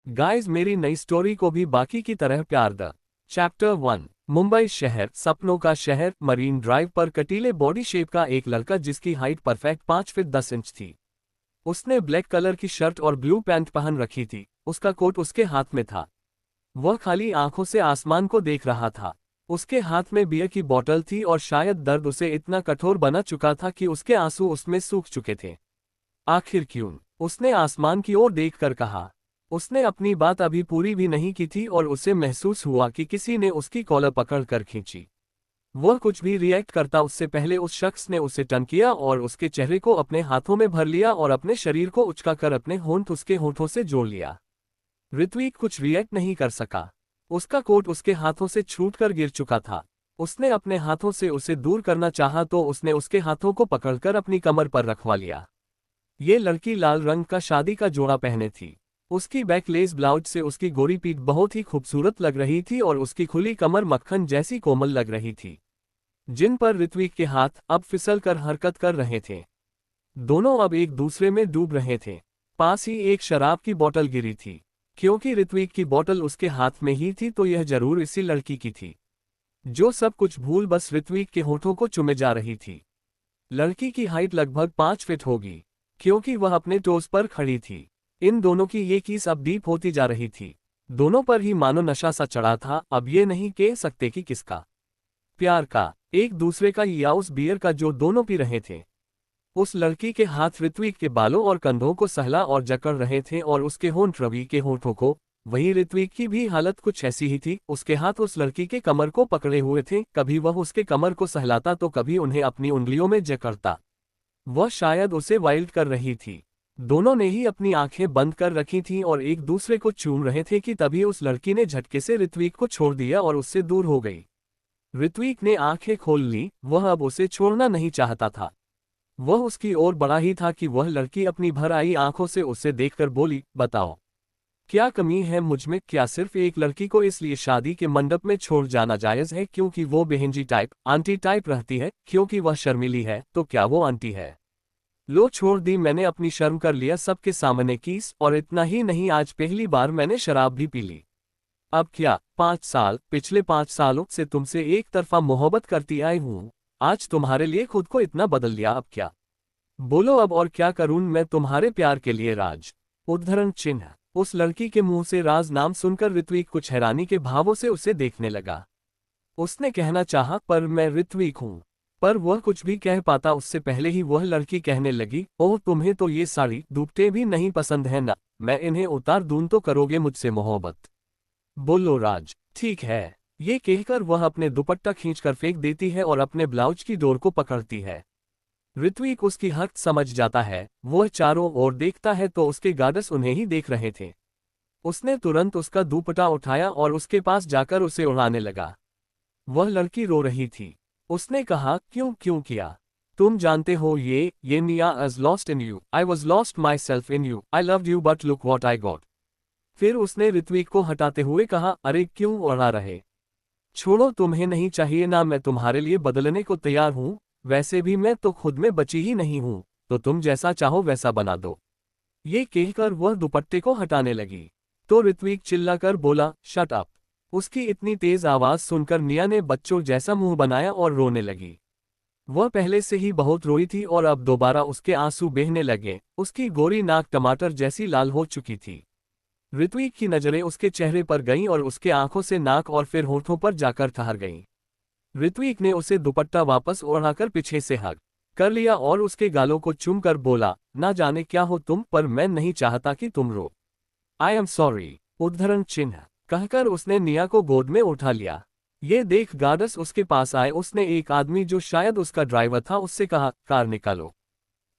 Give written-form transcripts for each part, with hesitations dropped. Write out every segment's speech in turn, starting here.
Guys, मेरी नई story को भी बाकी की तरह प्यार द। चैप्टर 1। मुंबई शहर, सपनों का शहर। मरीन ड्राइव पर कटीले बॉडी शेप का एक लड़का जिसकी हाइट परफेक्ट 5 फीट 10 इंच थी। उसने ब्लैक कलर की शर्ट और ब्लू पैंट पहन रखी थी। उसका कोट उसके हाथ में था। वह खाली आंखों से आसमान को देख रहा था। उसके हाथ में बियर की बोतल थी और शायद दर्द उसे इतना कठोर बना चुका था कि उसके आंसू उसमें सूख चुके थे। आखिर क्यों? उसने आसमान की ओर देखकर कहा। उसने अपनी बात अभी पूरी भी नहीं की थी और उसे महसूस हुआ कि किसी ने उसकी कॉलर पकड़कर खींची। वह कुछ भी रिएक्ट करता उससे पहले उस शख्स ने उसे टर्न किया और उसके चेहरे को अपने हाथों में भर लिया और अपने शरीर को उचकाकर अपने होंठ उसके होंठों से जोड़ लिया। ऋत्विक कुछ रिएक्ट नहीं कर सका। उसका कोट उसके हाथों से छूटकर गिर चुका था। उसने अपने हाथों से उसे दूर करना चाहा तो उसने उसके हाथों को पकड़कर अपनी कमर पर रखवा लिया। ये लड़की लाल रंग का शादी का जोड़ा पहने थी। उसकी बैकलेस ब्लाउज से उसकी गोरी पीठ बहुत ही खूबसूरत लग रही थी और उसकी खुली कमर मक्खन जैसी कोमल लग रही थी, जिन पर ऋत्विक के हाथ अब फिसल कर हरकत कर रहे थे। दोनों अब एक दूसरे में डूब रहे थे। पास ही एक शराब की बोतल गिरी थी। क्योंकि ऋत्विक की बोतल उसके हाथ में ही थी तो यह जरूर इसी लड़की की थी, जो सब कुछ भूल बस ऋत्विक के होठों को चुमे जा रही थी। लड़की की हाइट लगभग 5 फीट होगी, क्योंकि वह अपने टोस पर खड़ी थी। इन दोनों की ये किस अब डीप होती जा रही थी। दोनों पर ही मानो नशा सा चढ़ा था। अब ये नहीं कह सकते कि किसका। प्यार का, एक दूसरे का या उस बियर का जो दोनों पी रहे थे। उस लड़की के हाथ ऋत्विक के बालों और कंधों को सहला और जकड़ रहे थे और उसके होंठ रवि के होठों को। वहीं ऋत्विक की भी हालत कुछ ऐसी ही थी। उसके हाथ उस लड़की के कमर को पकड़े हुए थे। कभी वह उसके कमर को सहलाता तो कभी उन्हें अपनी उंगलियों में जकड़ता। वह शायद उसे वाइल्ड कर रही थी। दोनों ने ही अपनी आंखें बंद कर रखी थीं और एक दूसरे को चूम रहे थे कि तभी उस लड़की ने झटके से ऋत्विक को छोड़ दिया और उससे दूर हो गई। ऋत्विक ने आंखें खोल ली। वह अब उसे छोड़ना नहीं चाहता था। वह उसकी ओर बढ़ा ही था कि वह लड़की अपनी भर आई आंखों से उसे देखकर बोली, बताओ, क्या कमी है मुझमें? क्या सिर्फ एक लड़की को इसलिए शादी के मंडप में छोड़ जाना जायज है क्योंकि वो बहनजी टाइप, आंटी टाइप रहती है? क्योंकि वह शर्मीली है तो क्या वो आंटी है? लो, छोड़ दी मैंने अपनी शर्म, कर लिया सबके सामने किस। और इतना ही नहीं, आज पहली बार मैंने शराब भी पी ली। अब क्या, 5 साल, पिछले 5 सालों से तुमसे एक तरफा मोहब्बत करती आई हूँ। आज तुम्हारे लिए खुद को इतना बदल लिया, अब क्या? बोलो अब, और क्या करूं मैं तुम्हारे प्यार के लिए? राज। उद्धरण चिन्ह। उस लड़की के मुंह से राज नाम सुनकर ऋत्विक कुछ हैरानी के भावों से उसे देखने लगा। उसने कहना चाहा, पर मैं ऋत्विक हूं। पर वह कुछ भी कह पाता उससे पहले ही वह लड़की कहने लगी, ओह, तुम्हें तो ये साड़ी दुपट्टे भी नहीं पसंद है ना? मैं इन्हें उतार दूं तो करोगे मुझसे मोहब्बत? बोलो राज। ठीक है। ये कहकर वह अपने दुपट्टा खींचकर फेंक देती है और अपने ब्लाउज की डोर को पकड़ती है। ऋत्विक उसकी हरकत समझ जाता है। वह चारों ओर देखता है तो उसके गार्ड्स उन्हें ही देख रहे थे। उसने तुरंत उसका दुपट्टा उठाया और उसके पास जाकर उसे उड़ाने लगा। वह लड़की रो रही थी। उसने कहा, क्यों क्यों किया? तुम जानते हो ये Mia is lost in you, I was lost myself in you, I loved you but look what I got. फिर उसने ऋत्विक को हटाते हुए कहा, अरे क्यों उड़ा रहे? छोड़ो, तुम्हें नहीं चाहिए ना, मैं तुम्हारे लिए बदलने को तैयार हूँ। वैसे भी मैं तो खुद में बची ही नहीं हूँ, तो तुम जैसा चाहो वैसा बना दो। ये कहकर वह दुपट्टे को हटाने लगी तो ऋत्विक चिल्लाकर बोला, शट अप। उसकी इतनी तेज आवाज सुनकर निया ने बच्चों जैसा मुंह बनाया और रोने लगी। वह पहले से ही बहुत रोई थी और अब दोबारा उसके आंसू बहने लगे। उसकी गोरी नाक टमाटर जैसी लाल हो चुकी थी। ऋत्विक की नजरें उसके चेहरे पर गईं और उसके आंखों से नाक और फिर होठों पर जाकर ठहर गईं। ऋत्विक ने उसे दुपट्टा वापस ओढ़ाकर पीछे से हग कर लिया और उसके गालों को चूमकर बोला, ना जाने क्या हो तुम, पर मैं नहीं चाहता कि तुम रो। I am sorry. उद्धरण चिन्ह। कहकर उसने निया को गोद में उठा लिया। ये देख गार्ड्स उसके पास आए। उसने एक आदमी जो शायद उसका ड्राइवर था उससे कहा, कार निकालो।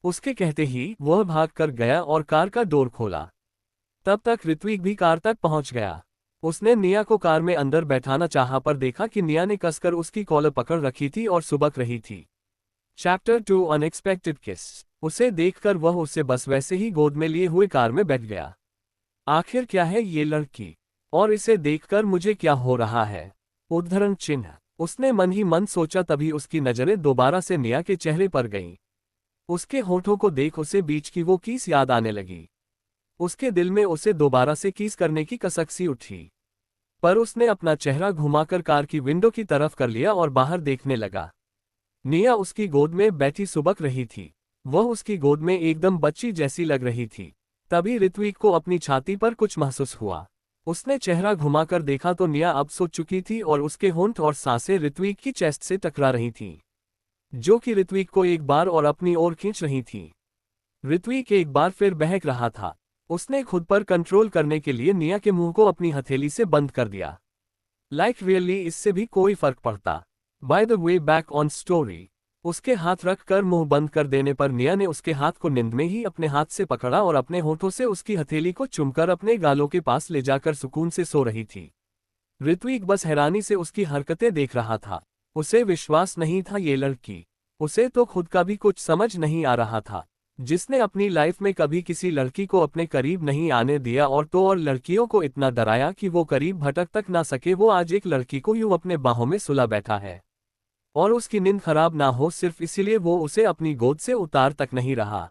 उसके कहते ही वह भाग कर गया और कार का डोर खोला। तब तक ऋत्विक भी कार तक पहुंच गया। उसने निया को कार में अंदर बैठाना चाहा पर देखा कि निया ने कसकर उसकी कॉलर पकड़ रखी थी और सुबक रही थी। चैप्टर 2 अनएक्सपेक्टेड किस। उसे देखकर वह उसे बस वैसे ही गोद में लिए हुए कार में बैठ गया। आखिर क्या है ये लड़की, और इसे देखकर मुझे क्या हो रहा है? उद्धरण चिन्ह। उसने मन ही मन सोचा। तभी उसकी नजरें दोबारा से निया के चेहरे पर गईं। उसके होठों को देख उसे बीच की वो किस याद आने लगी। उसके दिल में उसे दोबारा से किस करने की कसक सी उठी, पर उसने अपना चेहरा घुमाकर कार की विंडो की तरफ कर लिया और बाहर देखने लगा। निया उसकी गोद में बैठी सुबक रही थी। वह उसकी गोद में एकदम बच्ची जैसी लग रही थी। तभी ऋत्विक को अपनी छाती पर कुछ महसूस हुआ। उसने चेहरा घुमाकर देखा तो निया अब सो चुकी थी और उसके होंठ और सांसें ऋत्विक की चेस्ट से टकरा रही थीं, जो कि ऋत्विक को एक बार और अपनी ओर खींच रही थी। ऋत्विक एक बार फिर बहक रहा था। उसने खुद पर कंट्रोल करने के लिए निया के मुंह को अपनी हथेली से बंद कर दिया। लाइक रियली इससे भी कोई फर्क पड़ता। By the way back on story. उसके हाथ रख कर मुंह बंद कर देने पर निया ने उसके हाथ को नींद में ही अपने हाथ से पकड़ा और अपने होठों से उसकी हथेली को चुमकर अपने गालों के पास ले जाकर सुकून से सो रही थी। ऋत्विक बस हैरानी से उसकी हरकतें देख रहा था। उसे विश्वास नहीं था ये लड़की। उसे तो खुद का भी कुछ समझ नहीं आ रहा था। जिसने अपनी लाइफ में कभी किसी लड़की को अपने करीब नहीं आने दिया और लड़कियों को इतना डराया कि वो करीब भटक तक ना सके, वो आज एक लड़की को यूं अपने बाहों में सुला बैठा है। और उसकी नींद खराब ना हो सिर्फ इसीलिए वो उसे अपनी गोद से उतार तक नहीं रहा।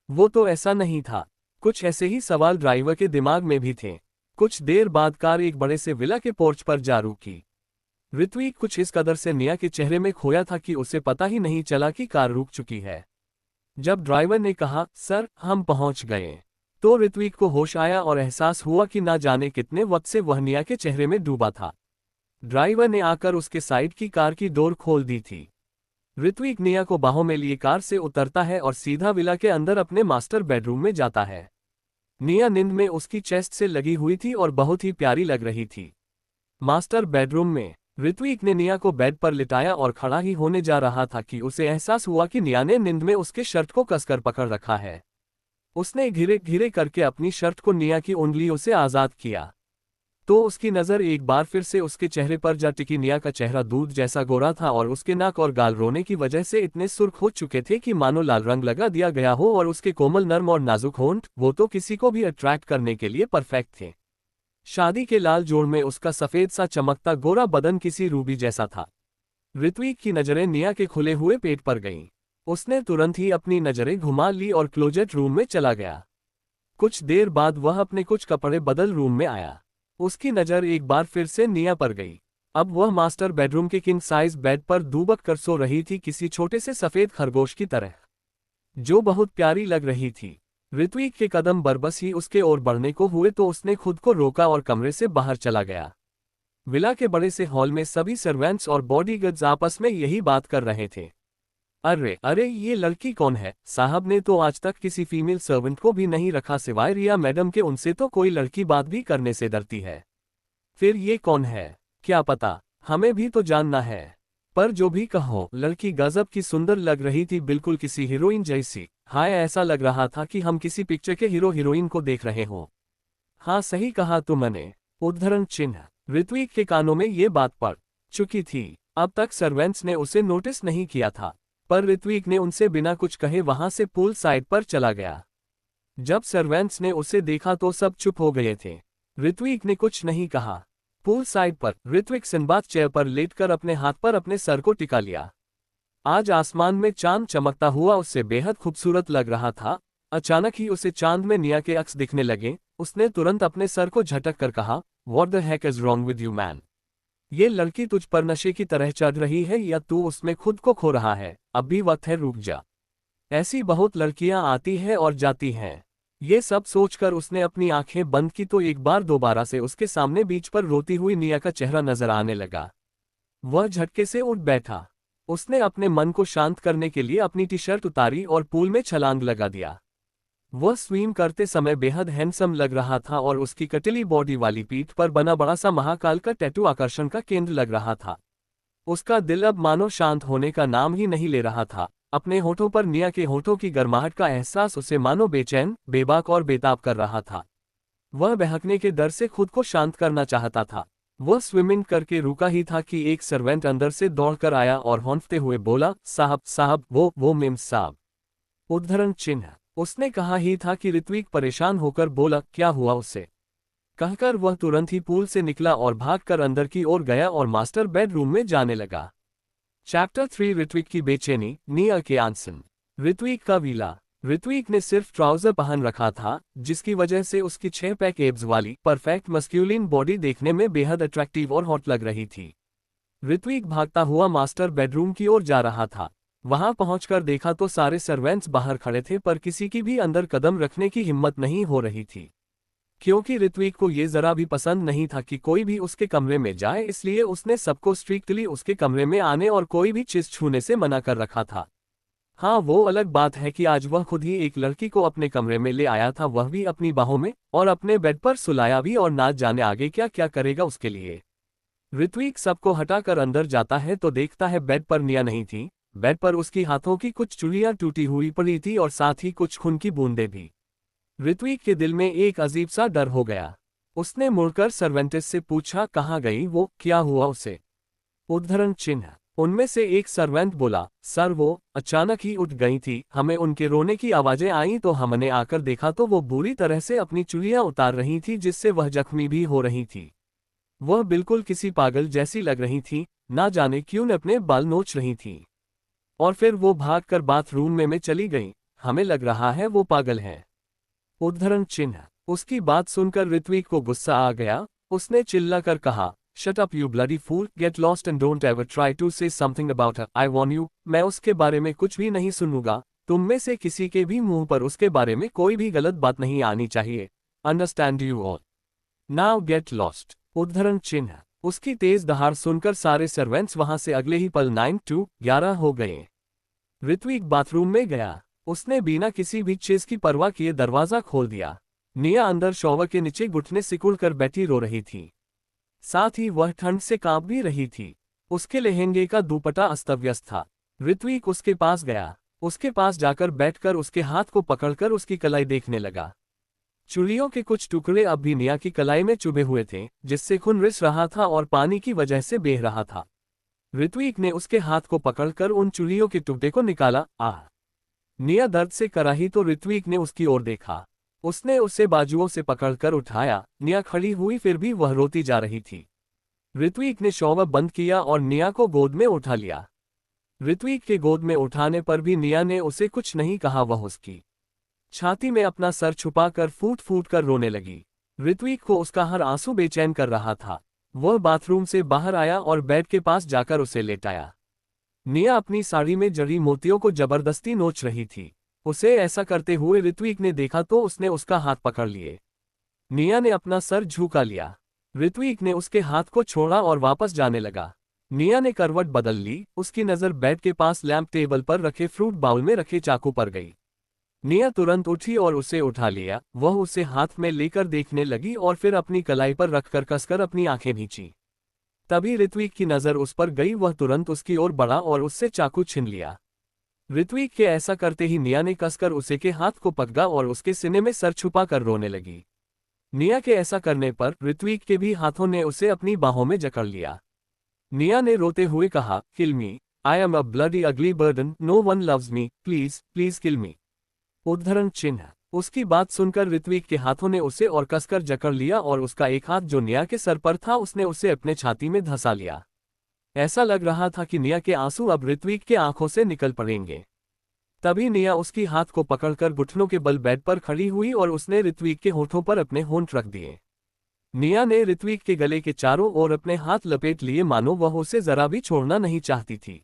वो तो ऐसा नहीं था। कुछ ऐसे ही सवाल ड्राइवर के दिमाग में भी थे। कुछ देर बाद कार एक बड़े से विला के पोर्च पर जा रुकी। ऋत्विक कुछ इस कदर से निया के चेहरे में खोया था कि उसे पता ही नहीं चला कि कार रुक चुकी है। जब ड्राइवर ने कहा, सर हम पहुंच गए, तो ऋत्विक को होश आया और एहसास हुआ कि ना जाने कितने वक्त से वह निया के चेहरे में डूबा था। ड्राइवर ने आकर उसके साइड की कार की डोर खोल दी थी। ऋत्विक निया को बाहों में लिए कार से उतरता है और सीधा विला के अंदर अपने मास्टर बेडरूम में जाता है। निया नींद में उसकी चेस्ट से लगी हुई थी और बहुत ही प्यारी लग रही थी। मास्टर बेडरूम में ऋत्विक ने निया को बेड पर लिटाया और खड़ा ही होने जा रहा था कि उसे एहसास हुआ कि निया ने नींद में उसके शर्ट को कसकर पकड़ रखा है। उसने धीरे धीरे करके अपनी शर्ट को निया की उंगलियों से आजाद किया, तो उसकी नज़र एक बार फिर से उसके चेहरे पर जा टिकी। निया का चेहरा दूध जैसा गोरा था और उसके नाक और गाल रोने की वजह से इतने सुर्ख हो चुके थे कि मानो लाल रंग लगा दिया गया हो, और उसके कोमल नर्म और नाजुक होंठ वो तो किसी को भी अट्रैक्ट करने के लिए परफेक्ट थे। शादी के लाल जोड़ में उसका सफेद सा चमकता गोरा बदन किसी रूबी जैसा था। ऋत्विक की नजरें निया के खुले हुए पेट पर गईं। उसने तुरंत ही अपनी नजरें घुमा ली और क्लोजेट रूम में चला गया। कुछ देर बाद वह अपने कुछ कपड़े बदल रूम में आया। उसकी नजर एक बार फिर से निया पर गई। अब वह मास्टर बेडरूम के किंग साइज बेड पर दुबक कर सो रही थी, किसी छोटे से सफेद खरगोश की तरह, जो बहुत प्यारी लग रही थी। ऋत्विक के कदम बरबस ही उसके ओर बढ़ने को हुए तो उसने खुद को रोका और कमरे से बाहर चला गया। विला के बड़े से हॉल में सभी सर्वेंट्स और बॉडीगार्ड्स आपस में यही बात कर रहे थे। अरे अरे ये लड़की कौन है? साहब ने तो आज तक किसी फीमेल सर्वेंट को भी नहीं रखा सिवाय रिया मैडम के। उनसे तो कोई लड़की बात भी करने से डरती है। फिर ये कौन है? क्या पता, हमें भी तो जानना है। पर जो भी कहो, लड़की गजब की सुंदर लग रही थी, बिल्कुल किसी हीरोइन जैसी। हाय, ऐसा लग रहा था कि हम किसी पिक्चर के हीरो हीरोइन को देख रहे हों। हाँ सही कहा तुमने। उद्धरण चिन्ह। ऋत्विक के कानों में ये बात पड़ चुकी थी। अब तक सर्वेंट्स ने उसे नोटिस नहीं किया था, पर ऋत्विक ने उनसे बिना कुछ कहे वहां से पूल साइड पर चला गया। जब सर्वेंट्स ने उसे देखा तो सब चुप हो गए थे। ऋत्विक ने कुछ नहीं कहा। पूल साइड पर ऋत्विक सिंबाद चेयर पर लेटकर अपने हाथ पर अपने सर को टिका लिया। आज आसमान में चांद चमकता हुआ उससे बेहद खूबसूरत लग रहा था। अचानक ही उसे चांद में निया के अक्स दिखने लगे। उसने तुरंत अपने सर को झटक कर कहा, what the heck is wrong with you man? ये लड़की तुझ पर नशे की तरह चढ़ रही है या तू उसमें खुद को खो रहा है? अब भी वक्त है, रुक जा। ऐसी बहुत लड़कियां आती है और जाती हैं। ये सब सोचकर उसने अपनी आंखें बंद की तो एक बार दोबारा से उसके सामने बीच पर रोती हुई निया का चेहरा नजर आने लगा। वह झटके से उठ बैठा। उसने अपने मन को शांत करने के लिए अपनी टी शर्ट उतारी और पूल में छलांग लगा दिया। वह स्विम करते समय बेहद हैंडसम लग रहा था और उसकी कटिली बॉडी वाली पीठ पर बना बड़ा सा महाकाल का टैटू आकर्षण का केंद्र लग रहा था। उसका दिल अब मानो शांत होने का नाम ही नहीं ले रहा था। अपने होठों पर निया के होठों की गर्माहट का एहसास उसे मानो बेचैन, बेबाक और बेताब कर रहा था। वह बहकने के डर से खुद को शांत करना चाहता था। वह स्विमिंग करके रुका ही था कि एक सर्वेंट अंदर से दौड़कर आया और हौंफते हुए बोला, साहब साहब, वो मेम्स साहब। उद्धरण चिन्ह। उसने कहा ही था कि ऋत्विक परेशान होकर बोला, क्या हुआ उससे? कहकर वह तुरंत ही पूल से निकला और भागकर अंदर की ओर गया और मास्टर बेडरूम में जाने लगा। चैप्टर 3 ऋत्विक की बेचैनी, निया के आंसन। ऋत्विक का विला। ऋत्विक ने सिर्फ ट्राउजर पहन रखा था, जिसकी वजह से उसकी 6 पैक एब्स वाली परफेक्ट मस्क्यूलिन बॉडी देखने में बेहद अट्रैक्टिव और हॉट लग रही थी। ऋत्विक भागता हुआ मास्टर बेडरूम की ओर जा रहा था। वहां पहुंचकर देखा तो सारे सर्वेंट्स बाहर खड़े थे, पर किसी की भी अंदर कदम रखने की हिम्मत नहीं हो रही थी, क्योंकि ऋत्विक को ये जरा भी पसंद नहीं था कि कोई भी उसके कमरे में जाए, इसलिए उसने सबको स्ट्रिक्टली उसके कमरे में आने और कोई भी चीज छूने से मना कर रखा था। हाँ, वो अलग बात है कि आज वह खुद ही एक लड़की को अपने कमरे में ले आया था, वह भी अपनी बाहों में, और अपने बेड पर सुलाया भी, और ना जाने आगे क्या क्या करेगा उसके लिए। ऋत्विक सबको हटाकर अंदर जाता है तो देखता है बेड पर निया नहीं थी। बेड पर उसकी हाथों की कुछ चूड़ियां टूटी हुई पड़ी थी और साथ ही कुछ खून की बूंदें भी। ऋत्विक के दिल में एक अजीब सा डर हो गया। उसने मुड़कर सर्वेंटेस से पूछा, कहाँ गई वो, क्या हुआ उसे? उद्धरण चिन्ह। उनमें से एक सर्वेंट बोला, सर वो अचानक ही उठ गई थी, हमें उनके रोने की आवाजें आईं तो हमने आकर देखा तो वो बुरी तरह से अपनी चूड़ियां उतार रही थी, जिससे वह जख्मी भी हो रही थी। वह बिल्कुल किसी पागल जैसी लग रही थी, ना जाने क्यों न अपने बाल नोच रही थी। और फिर वो भागकर बाथरूम में चली गई। हमें लग रहा है वो पागल है। उद्धरण चिन्ह। उसकी बात सुनकर ऋत्विक को गुस्सा आ गया। उसने चिल्लाकर कहा, shut up you bloody fool, get lost and don't ever try to say something about her, I warned you. मैं उसके बारे में कुछ भी नहीं सुनूंगा। तुम में से किसी के भी मुंह पर उसके बारे में कोई भी गलत बात नहीं आनी चाहिए। Understand you all, now get lost. उद्धरण चिन्ह। उसकी तेज दहाड़ सुनकर सारे सर्वेंट्स वहां से अगले ही पल 9 to 11 हो गए। ऋत्विक बाथरूम में गया। उसने बिना किसी भी चीज की परवाह किए दरवाजा खोल दिया। निया अंदर शॉवर के नीचे घुटने सिकुड़कर बैठी रो रही थी। साथ ही वह ठंड से कांप भी रही थी। उसके लहंगे का दुपट्टा अस्तव्यस्त था। ऋत्विक उसके पास गया। उसके पास जाकर बैठकर उसके हाथ को पकड़कर उसकी कलाई देखने लगा। चूड़ियों के कुछ टुकड़े अब भी निया की कलाई में चुभे हुए थे, जिससे खून रिस रहा था और पानी की वजह से बह रहा था। ऋत्विक ने उसके हाथ को पकड़कर उन चूड़ियों के टुकड़े को निकाला। आह! निया दर्द से कराही तो ऋत्विक ने उसकी ओर देखा। उसने उसे बाजुओं से पकड़कर उठाया। निया खड़ी हुई, फिर भी वह रोती जा रही थी। ऋत्विक ने शॉवर बंद किया और निया को गोद में उठा लिया। ऋत्विक के गोद में उठाने पर भी निया ने उसे कुछ नहीं कहा। वह उसकी छाती में अपना सर छुपाकर फूट फूट कर रोने लगी। ऋत्विक को उसका हर आंसू बेचैन कर रहा था। वह बाथरूम से बाहर आया और बेड के पास जाकर उसे लेटाया। निया अपनी साड़ी में जड़ी मोतियों को जबरदस्ती नोच रही थी। उसे ऐसा करते हुए ऋत्विक ने देखा तो उसने उसका हाथ पकड़ लिए। निया ने अपना सर झुका लिया। ऋत्विक ने उसके हाथ को छोड़ा और वापस जाने लगा। निया ने करवट बदल ली। उसकी नजर बेड के पास लैंप टेबल पर रखे फ्रूट बाउल में रखे चाकू पर गई। निया तुरंत उठी और उसे उठा लिया। वह उसे हाथ में लेकर देखने लगी और फिर अपनी कलाई पर रखकर कसकर अपनी आंखें भींची। तभी ऋत्विक की नजर उस पर गई। वह तुरंत उसकी ओर बढ़ा और उससे चाकू छीन लिया। ऋत्विक के ऐसा करते ही निया ने कसकर उसे के हाथ को पकड़ा और उसके सीने में सर छुपाकर रोने लगी। निया के ऐसा करने पर ऋत्विक के भी हाथों ने उसे अपनी बाहों में जकड़ लिया। निया ने रोते हुए कहा, kill me, I am a bloody ugly burden, no one loves me, please please kill me. उद्धरण चिन्ह। उसकी बात सुनकर ऋत्विक के हाथों ने उसे और कसकर जकड़ लिया और उसका एक हाथ जो निया के सर पर था उसने उसे अपने छाती में धंसा लिया। ऐसा लग रहा था कि निया के आंसू अब ऋत्विक के आंखों से निकल पड़ेंगे। तभी निया उसकी हाथ को पकड़कर घुटनों के बल बेड पर खड़ी हुई और उसने ऋत्विक के होठों पर अपने होंठ रख दिए। निया ने ऋत्विक के गले के चारों ओर अपने हाथ लपेट लिए, मानो वह उसे जरा भी छोड़ना नहीं चाहती थी।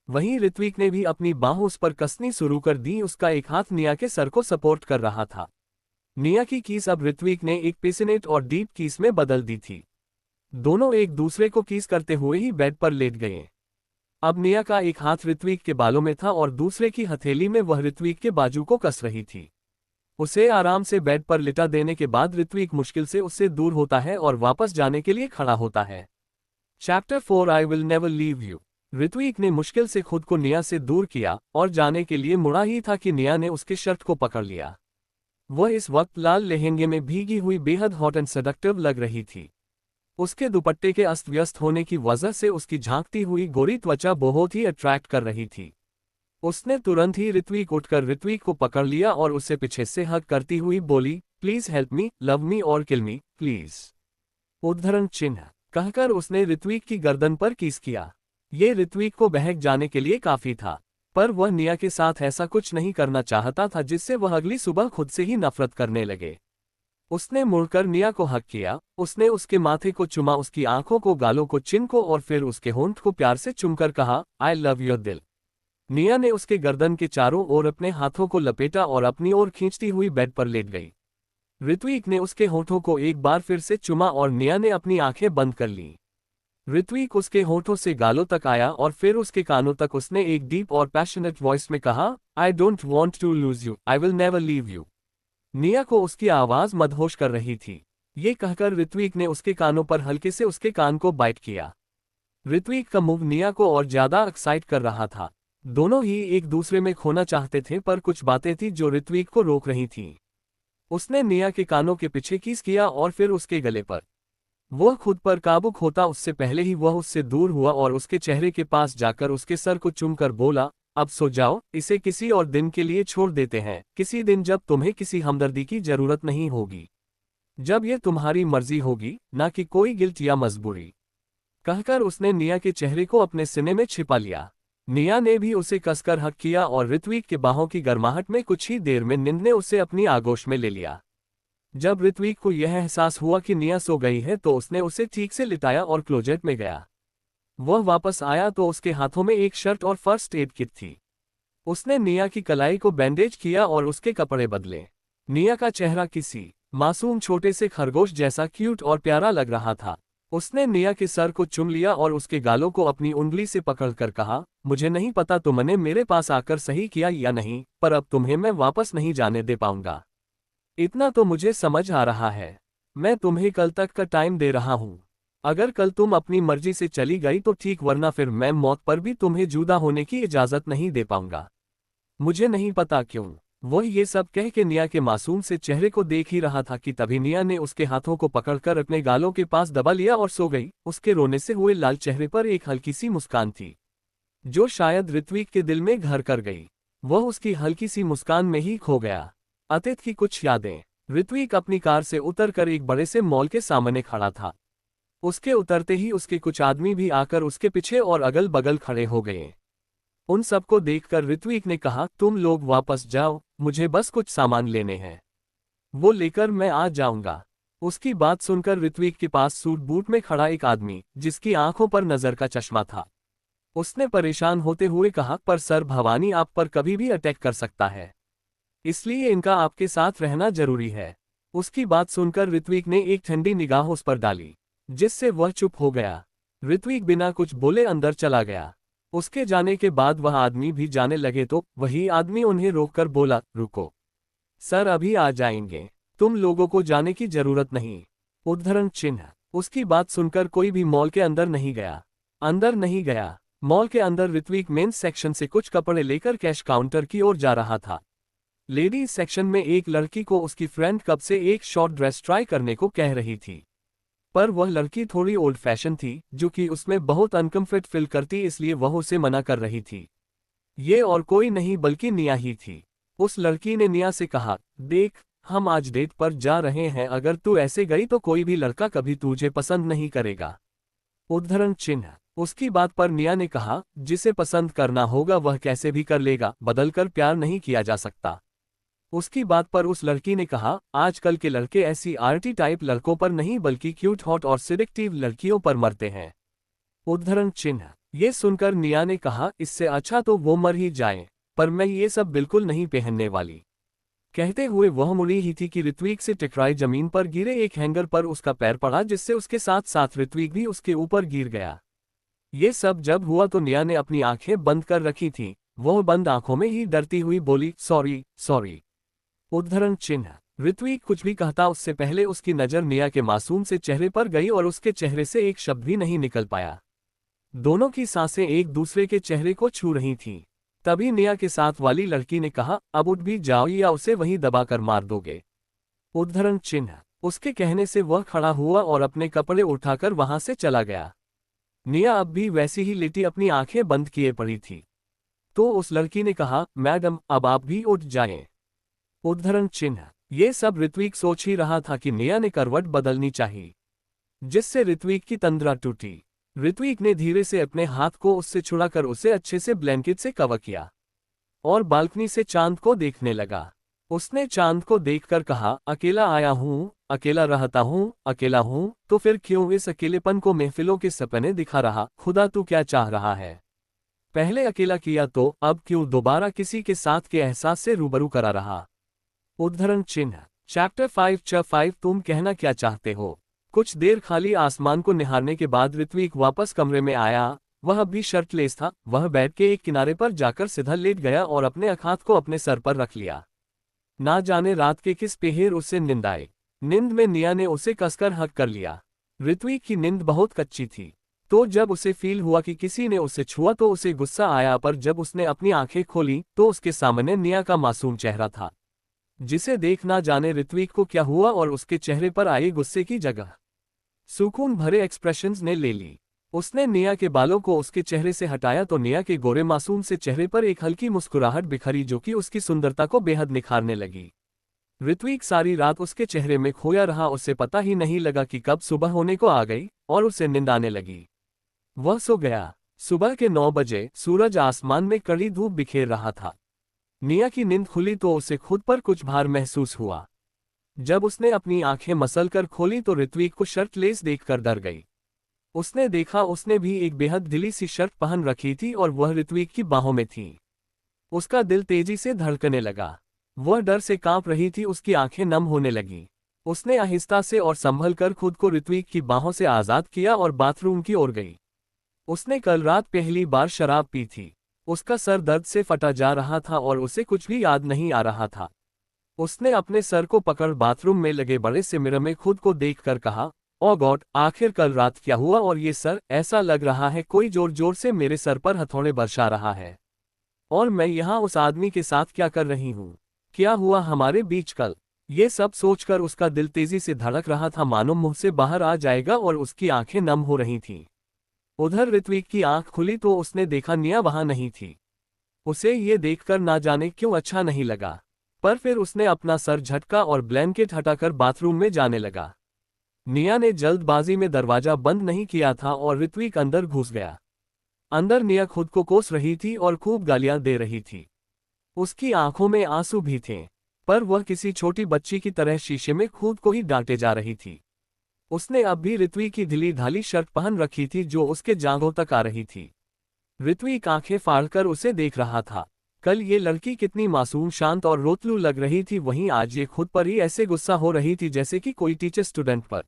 वहीं ऋत्विक ने भी अपनी बाहों उस पर कसनी शुरू कर दी। उसका एक हाथ निया के सर को सपोर्ट कर रहा था। निया की कीस अब ऋत्विक ने एक पेसिनेट और डीप कीस में बदल दी थी। दोनों एक दूसरे को कीस करते हुए ही बेड पर लेट गए। अब निया का एक हाथ ऋत्विक के बालों में था और दूसरे की हथेली में वह ऋत्विक के बाजू को कस रही थी। उसे आराम से बेड पर लिटा देने के बाद ऋत्विक मुश्किल से उससे दूर होता है और वापस जाने के लिए खड़ा होता है। Chapter 4 I will never leave you. Ritwik ने मुश्किल से खुद को निया से दूर किया और जाने के लिए मुड़ा ही था कि निया ने उसके शर्ट को पकड़ लिया। वह इस वक्त लाल लहंगे में भीगी हुई बेहद हॉट एंड सेडक्टिव लग रही थी। उसके दुपट्टे के अस्त व्यस्त होने की वजह से उसकी झांकती हुई गोरी त्वचा बहुत ही अट्रैक्ट कर रही थी। उसने तुरंत ही ऋत्विक उठकर ऋत्विक को पकड़ लिया और उसे पीछे से हग करती हुई बोली, please help me, love me और किल मी, प्लीज। उद्धरण चिन्ह। कहकर उसने ऋत्विक की गर्दन पर किस किया। ये ऋत्विक को बहक जाने के लिए काफी था, पर वह निया के साथ ऐसा कुछ नहीं करना चाहता था जिससे वह अगली सुबह खुद से ही नफरत करने लगे। उसने मुड़कर निया को हक किया, उसने उसके माथे को चुमा, उसकी आंखों को, गालों को, चिन को और फिर उसके होंठ को प्यार से चुमकर कहा, आई लव योर दिल। निया ने उसके गर्दन के चारों ओर अपने हाथों को लपेटा और अपनी ओर खींचती हुई बेड पर लेट गई। ऋत्विक ने उसके होठों को एक बार फिर से चुमा और निया ने अपनी आंखें बंद कर लीं। ऋत्विक उसके होठों से गालों तक आया और फिर उसके कानों तक। उसने एक डीप और पैशनेट वॉइस में कहा, I don't want to lose you, I will never leave you. Nia को उसकी आवाज मदहोश कर रही थी। ये कहकर ऋत्विक ने उसके कानों पर हल्के से उसके कान को बाइट किया। ऋत्विक का मूव निया को और ज्यादा एक्साइट कर रहा था। दोनों ही एक दूसरे में खोना चाहते थे, पर कुछ बातें थी जो ऋत्विक को रोक रही थीं। उसने निया के कानों के पीछे किस किया और फिर उसके गले पर। वह खुद पर काबू खोता उससे पहले ही वह उससे दूर हुआ और उसके चेहरे के पास जाकर उसके सर को चूमकर बोला, अब सो जाओ, इसे किसी और दिन के लिए छोड़ देते हैं, किसी दिन जब तुम्हें किसी हमदर्दी की जरूरत नहीं होगी, जब ये तुम्हारी मर्जी होगी, ना कि कोई गिल्ट या मजबूरी। कहकर उसने निया के चेहरे को अपने सीने में छिपा लिया। निया ने भी उसे कसकर हक किया और ऋत्विक के बाहों की गर्माहट में कुछ ही देर में नींद ने उसे अपनी आगोश में ले लिया। जब ऋत्विक को यह एहसास हुआ कि निया सो गई है तो उसने उसे ठीक से लिटाया और क्लोजेट में गया। वह वापस आया तो उसके हाथों में एक शर्ट और फर्स्ट एड किट थी। उसने निया की कलाई को बैंडेज किया और उसके कपड़े बदले। निया का चेहरा किसी मासूम छोटे से खरगोश जैसा क्यूट और प्यारा लग रहा था। उसने निया के सर को चूम लिया और उसके गालों को अपनी उंगली से पकड़कर कहा, मुझे नहीं पता तुमने मेरे पास आकर सही किया या नहीं, पर अब तुम्हें मैं वापस नहीं जाने दे पाऊंगा। इतना तो मुझे समझ आ रहा है। मैं तुम्हें कल तक का टाइम दे रहा हूं। अगर कल तुम अपनी मर्जी से चली गई तो ठीक, वरना फिर मैं मौत पर भी तुम्हें जुदा होने की इजाजत नहीं दे पाऊंगा। मुझे नहीं पता क्यों। वह ये सब कह के निया के मासूम से चेहरे को देख ही रहा था कि तभी निया ने उसके हाथों को पकड़कर अपने गालों के पास दबा लिया और सो गई। उसके रोने से हुए लाल चेहरे पर एक हल्की सी मुस्कान थी, जो शायद ऋत्विक के दिल में घर कर गई। वह उसकी हल्की सी मुस्कान में ही खो गया। अतीत की कुछ यादें। ऋत्विक अपनी कार से उतरकर एक बड़े से मॉल के सामने खड़ा था। उसके उतरते ही उसके कुछ आदमी भी आकर उसके पीछे और अगल बगल खड़े हो गए। उन सबको देखकर ऋत्विक ने कहा, तुम लोग वापस जाओ, मुझे बस कुछ सामान लेने हैं, वो लेकर मैं आ जाऊंगा। उसकी बात सुनकर ऋत्विक के पास सूट बूट में खड़ा एक आदमी, जिसकी आंखों पर नजर का चश्मा था, उसने परेशान होते हुए कहा, पर सर, भवानी आप पर कभी भी अटैक कर सकता है, इसलिए इनका आपके साथ रहना जरूरी है। उसकी बात सुनकर ऋत्विक ने एक ठंडी निगाह उस पर डाली, जिससे वह चुप हो गया। ऋत्विक बिना कुछ बोले अंदर चला गया। उसके जाने के बाद वह आदमी भी जाने लगे तो वही आदमी उन्हें रोककर बोला, रुको सर, अभी आ जाएंगे, तुम लोगों को जाने की जरूरत नहीं। उद्धरण चिन्ह। उसकी बात सुनकर कोई भी मॉल के अंदर नहीं गया। मॉल के अंदर ऋत्विक मेंस सेक्शन से कुछ कपड़े लेकर कैश काउंटर की ओर जा रहा था। लेडीज सेक्शन में एक लड़की को उसकी फ्रेंड कब से एक शॉर्ट ड्रेस ट्राई करने को कह रही थी, पर वह लड़की थोड़ी ओल्ड फैशन थी, जो कि उसमें बहुत अनकंफर्ट फील करती, इसलिए वह उसे मना कर रही थी। ये और कोई नहीं बल्कि निया ही थी। उस लड़की ने निया से कहा, देख, हम आज डेट पर जा रहे हैं, अगर तू ऐसे गई तो कोई भी लड़का कभी तुझे पसंद नहीं करेगा। उद्धरण चिन्ह। उसकी बात पर निया ने कहा, जिसे पसंद करना होगा वह कैसे भी कर लेगा, बदलकर प्यार नहीं किया जा सकता। उसकी बात पर उस लड़की ने कहा, आजकल के लड़के ऐसी आर्टी टाइप लड़कों पर नहीं बल्कि क्यूट, हॉट और सिलेक्टिव लड़कियों पर मरते हैं। उद्धरण चिन्ह। ये सुनकर निया ने कहा, इससे अच्छा तो वो मर ही जाए, पर मैं ये सब बिल्कुल नहीं पहनने वाली। कहते हुए वह मुड़ी ही थी कि ऋत्विक से टकराई जमीन पर गिरे एक हैंगर पर उसका पैर पड़ा, जिससे उसके साथ साथ ऋत्विक भी उसके ऊपर गिर गया। ये सब जब हुआ तो निया ने अपनी आंखें बंद कर रखी थी। वह बंद आंखों में ही डरती हुई बोली, सॉरी। उद्धरण चिन्ह। ऋत्विक कुछ भी कहता उससे पहले उसकी नजर निया के मासूम से चेहरे पर गई और उसके चेहरे से एक शब्द भी नहीं निकल पाया। दोनों की सांसें एक दूसरे के चेहरे को छू रही थीं। तभी निया के साथ वाली लड़की ने कहा, अब उठ भी जाओ या उसे वहीं दबाकर मार दोगे। उद्धरण चिन्ह। उसके कहने से वह खड़ा हुआ और अपने कपड़े उठाकर वहां से चला गया। निया अब भी वैसी ही लेटी अपनी आंखें बंद किए पड़ी थी। तो उस लड़की ने कहा, मैडम, अब आप भी उठ जाएं। उद्धरण चिन्ह। ये सब ऋत्विक सोच ही रहा था कि निया ने करवट बदलनी चाहिए, जिससे ऋत्विक की तंद्रा टूटी। ऋत्विक ने धीरे से अपने हाथ को उससे छुड़ाकर उसे अच्छे से ब्लैंकेट से कवर किया। और बालकनी से चांद को देखने लगा। उसने चांद को देखकर कहा, अकेला आया हूँ, अकेला रहता हूँ, अकेला हूँ, तो फिर क्यों इस अकेलेपन को महफिलों के सपने दिखा रहा? खुदा तू क्या चाह रहा है? पहले अकेला किया तो अब क्यों दोबारा किसी के साथ के एहसास से रूबरू करा रहा? उद्धरण चिन्ह। चैप्टर 5 तुम कहना क्या चाहते हो? कुछ देर खाली आसमान को निहारने के बाद ऋत्विक वापस कमरे में आया। वह अब भी शर्टलेस था। वह बेड के एक किनारे पर जाकर सीधा लेट गया और अपने हाथ को अपने सर पर रख लिया। ना जाने रात के किस पहर उसे नींद आए। नींद में निया ने उसे कसकर हक कर लिया। ऋत्विक की नींद बहुत कच्ची थी, तो जब उसे फील हुआ कि किसी ने उसे छुआ तो उसे गुस्सा आया, पर जब उसने अपनी आंखें खोली तो उसके सामने निया का मासूम चेहरा था, जिसे देख ना जाने ऋत्विक को क्या हुआ और उसके चेहरे पर आई गुस्से की जगह सुकून भरे एक्सप्रेशंस ने ले ली। उसने निया के बालों को उसके चेहरे से हटाया तो निया के गोरे मासूम से चेहरे पर एक हल्की मुस्कुराहट बिखरी जो कि उसकी सुंदरता को बेहद निखारने लगी। ऋत्विक सारी रात उसके चेहरे में खोया रहा। उसे पता ही नहीं लगा कि कब सुबह होने को आ गई और उसे नींद आने लगी। वह सो गया। सुबह के 9 बजे सूरज आसमान में कड़ी धूप बिखेर रहा था। निया की नींद खुली तो उसे खुद पर कुछ भार महसूस हुआ। जब उसने अपनी आंखें मसलकर खोली तो ऋत्विक को शर्टलेस देखकर डर गई। उसने देखा उसने भी एक बेहद ढीली सी शर्ट पहन रखी थी और वह ऋत्विक की बाहों में थी। उसका दिल तेजी से धड़कने लगा। वह डर से कांप रही थी। उसकी आंखें नम होने लगी। उसने आहिस्ता से और संभल कर खुद को ऋत्विक की बाहों से आजाद किया और बाथरूम की ओर गई। उसने कल रात पहली बार शराब पी थी। उसका सर दर्द से फटा जा रहा था और उसे कुछ भी याद नहीं आ रहा था। उसने अपने सर को पकड़ बाथरूम में लगे बड़े से मिरर में खुद को देखकर कहा, ओ गॉड, आखिर कल रात क्या हुआ? और ये सर, ऐसा लग रहा है कोई जोर जोर से मेरे सर पर हथौड़े बरसा रहा है। और मैं यहाँ उस आदमी के साथ क्या कर रही हूँ? क्या हुआ हमारे बीच कल? ये सब सोचकर उसका दिल तेजी से धड़क रहा था, मानो मुंह से बाहर आ जाएगा, और उसकी आंखें नम हो रही थीं। उधर ऋत्विक की आंख खुली तो उसने देखा निया वहां नहीं थी। उसे ये देखकर ना जाने क्यों अच्छा नहीं लगा, पर फिर उसने अपना सर झटका और ब्लैंकेट हटाकर बाथरूम में जाने लगा। निया ने जल्दबाजी में दरवाजा बंद नहीं किया था और ऋत्विक अंदर घुस गया। अंदर निया खुद को कोस रही थी और खूब गालियां दे रही थी। उसकी आंखों में आंसू भी थे, पर वह किसी छोटी बच्ची की तरह शीशे में खुद को ही डांटे जा रही थी। उसने अब भी ऋत्विक की ढीली ढाली शर्ट पहन रखी थी जो उसके जांघों तक आ रही थी। ऋत्विक आंखें फाड़कर उसे देख रहा था। कल ये लड़की कितनी मासूम, शांत और रोतलू लग रही थी, वहीं आज ये खुद पर ही ऐसे गुस्सा हो रही थी जैसे कि कोई टीचर स्टूडेंट पर।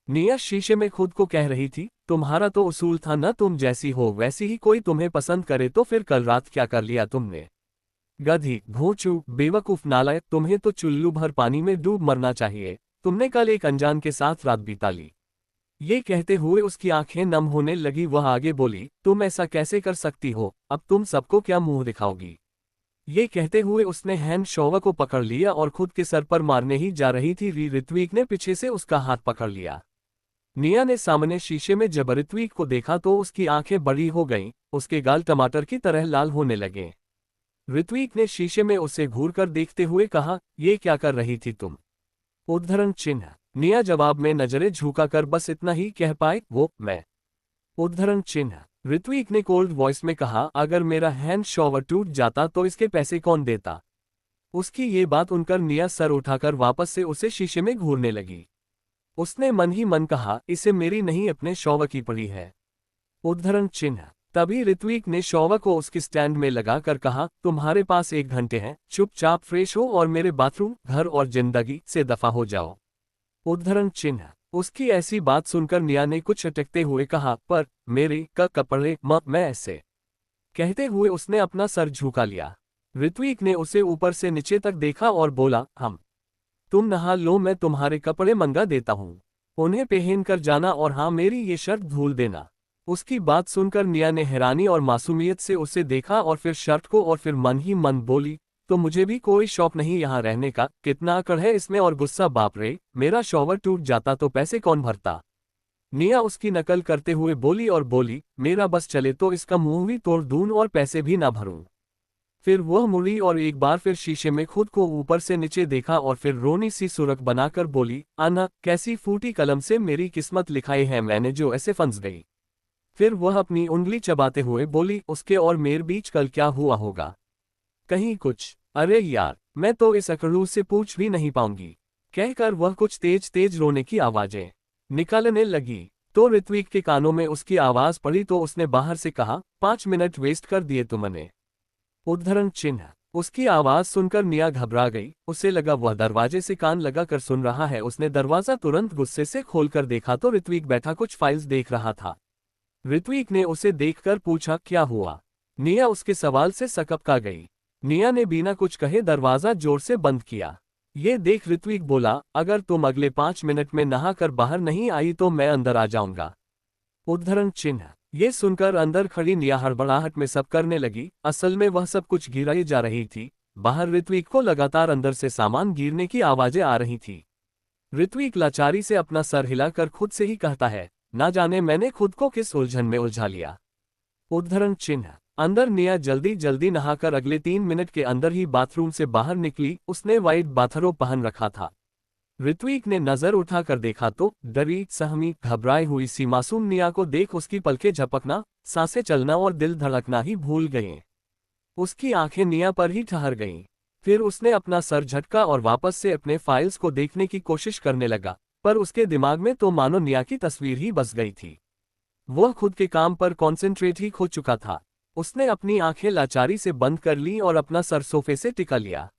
निया शीशे में खुद को कह रही थी, तुम्हारा तो उसूल था ना, तुम जैसी हो वैसी ही कोई तुम्हें पसंद करे, तो फिर कल रात क्या कर लिया तुमने? गधी, भोंचू, बेवकूफ, नालायक, तुम्हें तो चुल्लू भर पानी में डूब मरना चाहिए। तुमने कल एक अनजान के साथ रात बिता ली। ये कहते हुए उसकी आंखें नम होने लगी। वह आगे बोली, तुम ऐसा कैसे कर सकती हो? अब तुम सबको क्या मुंह दिखाओगी? ये कहते हुए उसने हैंड शॉवर को पकड़ लिया और खुद के सर पर मारने ही जा रही थी। ऋत्विक ने पीछे से उसका हाथ पकड़ लिया। निया ने सामने शीशे में जब ऋत्विक को देखा तो उसकी आंखें बड़ी हो गईं, उसके गाल टमाटर की तरह लाल होने लगे। ऋत्विक ने शीशे में उसे घूरकर देखते हुए कहा, ये क्या कर रही थी तुम? उद्धरण चिन्ह। निया जवाब में नजरें झुकाकर बस इतना ही कह पाए, वो मैं। उद्धरण चिन्ह। ऋत्विक ने कोल्ड वॉइस में कहा, अगर मेरा हैंड शॉवर टूट जाता तो इसके पैसे कौन देता? उसकी ये बात सुनकर निया सर उठाकर वापस से उसे शीशे में घूरने लगी। उसने मन ही मन कहा, इसे मेरी नहीं अपने शॉवर की पड़ी है। उद्धरण चिन्ह। तभी ऋत्विक ने शॉवर को उसके स्टैंड में लगाकर कहा, तुम्हारे पास 1 घंटे हैं, चुपचाप फ्रेश हो और मेरे बाथरूम, घर और जिंदगी से दफा हो जाओ। उद्धरण चिन्ह। उसकी ऐसी बात सुनकर निया ने कुछ अटकते हुए कहा, पर मेरे कपड़े मैं ऐसे। कहते हुए उसने अपना सर झुका लिया। ऋत्विक ने उसे ऊपर से नीचे तक देखा और बोला, तुम नहा लो, मैं तुम्हारे कपड़े मंगा देता हूँ। उन्हें पहन कर जाना और हाँ, मेरी ये शर्ट धुल देना। उसकी बात सुनकर निया ने हैरानी और मासूमियत से उसे देखा और फिर शर्ट को, और फिर मन ही मन बोली, तो मुझे भी कोई शौक नहीं यहाँ रहने का, कितना अकड़ है इसमें। और गुस्सा, बाप रे, मेरा शॉवर टूट जाता तो पैसे कौन भरता? निया उसकी नकल करते हुए बोली और बोली, मेरा बस चले तो इसका मुंह भी तोड़ दूं और पैसे भी ना भरूं। फिर वह मुड़ी और एक बार फिर शीशे में खुद को ऊपर से नीचे देखा और फिर रोनी सी सुरख बनाकर बोली, आना, कैसी फूटी कलम से मेरी किस्मत लिखाई है मैंने जो ऐसे फंस गई। फिर वह अपनी उंगली चबाते हुए बोली, उसके और मेरे बीच कल क्या हुआ होगा? कहीं कुछ, अरे यार मैं तो इस अकड़ू से पूछ भी नहीं पाऊंगी, कहकर वह कुछ तेज तेज रोने की आवाजें निकालने लगी। तो ऋत्विक के कानों में उसकी आवाज पड़ी तो उसने बाहर से कहा, 5 मिनट वेस्ट कर दिए तुमने। उद्धरण चिन्ह। उसकी आवाज सुनकर निया घबरा गई, उसे लगा वह दरवाजे से कान लगा कर सुन रहा है। उसने दरवाजा तुरंत गुस्से से खोलकर देखा तो ऋत्विक बैठा कुछ फाइल्स देख रहा था। ऋत्विक ने उसे देखकर पूछा, क्या हुआ? निया उसके सवाल से सकपका गई। निया ने बिना कुछ कहे दरवाजा जोर से बंद किया। ये देख ऋत्विक बोला, अगर तुम अगले 5 मिनट में नहाकर बाहर नहीं आई तो मैं अंदर आ जाऊंगा। उद्धरण चिन्ह। ये सुनकर अंदर खड़ी निया हड़बड़ाहट में सब करने लगी। असल में वह सब कुछ गिराई जा रही थी। बाहर ऋत्विक को लगातार अंदर से सामान गिरने की आवाजें आ रही थी। ऋत्विक लाचारी से अपना सर हिलाकर खुद से ही कहता है, ना जाने मैंने खुद को किस उलझन में उलझा लिया। उद्धरण चिन्ह। अंदर निया जल्दी जल्दी नहाकर अगले 3 मिनट के अंदर ही बाथरूम से बाहर निकली। उसने वाइट बाथरोब पहन रखा था। ऋत्विक ने नजर उठाकर देखा तो डरी सहमी घबराई हुई सी मासूम निया को देख उसकी पलकें झपकना, सांसें चलना और दिल धड़कना ही भूल गए। उसकी आंखें निया पर ही ठहर गईं। फिर उसने अपना सर झटका और वापस से अपने फाइल्स को देखने की कोशिश करने लगा, पर उसके दिमाग में तो मानो निया की तस्वीर ही बस गई थी। वह खुद के काम पर कॉन्सेंट्रेट ही खो चुका था। उसने अपनी आंखें लाचारी से बंद कर ली और अपना सर सोफे से टिका लिया।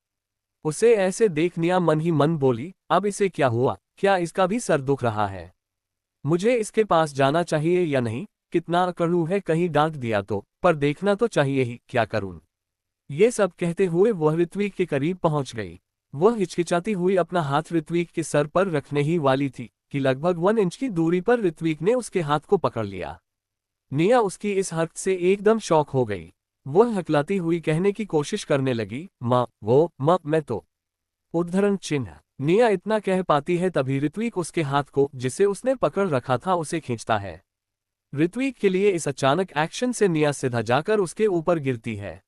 उसे ऐसे देख निया मन ही मन बोली, अब इसे क्या हुआ? क्या इसका भी सर दुख रहा है? मुझे इसके पास जाना चाहिए या नहीं? कितना अकड़ू है, कहीं डांट दिया तो, पर देखना तो चाहिए ही, क्या करूं? ये सब कहते हुए वह ऋत्विक के करीब पहुंच गई। वह हिचकिचाती हुई अपना हाथ ऋत्विक के सर पर रखने ही वाली थी कि लगभग 1 इंच की दूरी पर ऋत्विक ने उसके हाथ को पकड़ लिया। निया उसकी इस हरकत से एकदम शॉक हो गई। वह हकलाती हुई कहने की कोशिश करने लगी, माँ मैं तो। उद्धरण चिन्ह। निया इतना कह पाती है तभी ऋत्विक उसके हाथ को, जिसे उसने पकड़ रखा था, उसे खींचता है। ऋत्विक के लिए इस अचानक एक्शन से निया सीधा जाकर उसके ऊपर गिरती है।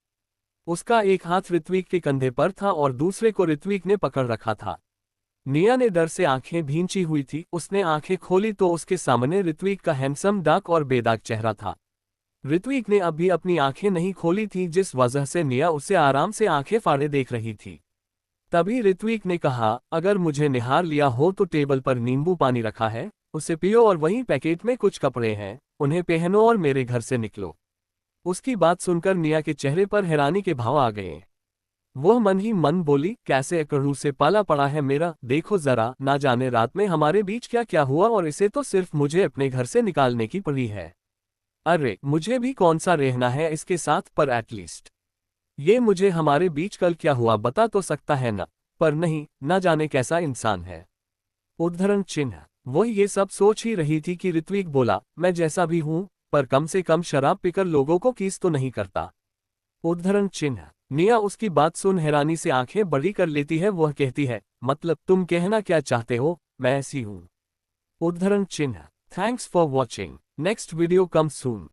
उसका एक हाथ ऋत्विक के कंधे पर था और दूसरे को ऋत्विक ने पकड़ रखा था। निया ने डर से आंखें भींची हुई थी। उसने आंखें खोली तो उसके सामने ऋत्विक का हैंडसम डार्क और बेदाग चेहरा था। ऋत्विक ने अभी अपनी आंखें नहीं खोली थी, जिस वजह से निया उसे आराम से आंखें फाड़े देख रही थी। तभी ऋत्विक ने कहा, अगर मुझे निहार लिया हो तो टेबल पर नींबू पानी रखा है, उसे पियो और वहीं पैकेट में कुछ कपड़े हैं, उन्हें पहनो और मेरे घर से निकलो। उसकी बात सुनकर निया के चेहरे पर हैरानी के भाव आ गए। वह मन ही मन बोली, कैसे अकड़ू से पाला पड़ा है मेरा, देखो जरा, ना जाने रात में हमारे बीच क्या क्या हुआ और इसे तो सिर्फ मुझे अपने घर से निकालने की पड़ी है। अरे मुझे भी कौन सा रहना है इसके साथ, पर एटलीस्ट ये मुझे हमारे बीच कल क्या हुआ बता तो सकता है ना, पर नहीं, ना जाने कैसा इंसान है। उद्धरण चिन्ह। वह ये सब सोच ही रही थी कि ऋत्विक बोला, मैं जैसा भी हूं, पर कम से कम शराब पीकर लोगों को किस तो नहीं करता। उद्धरण चिन्ह। निया उसकी बात सुन हैरानी से आंखें बड़ी कर लेती है। वह कहती है, मतलब तुम कहना क्या चाहते हो, मैं ऐसी हूं? उद्धरण चिन्ह। Thanks for watching. Next video come soon.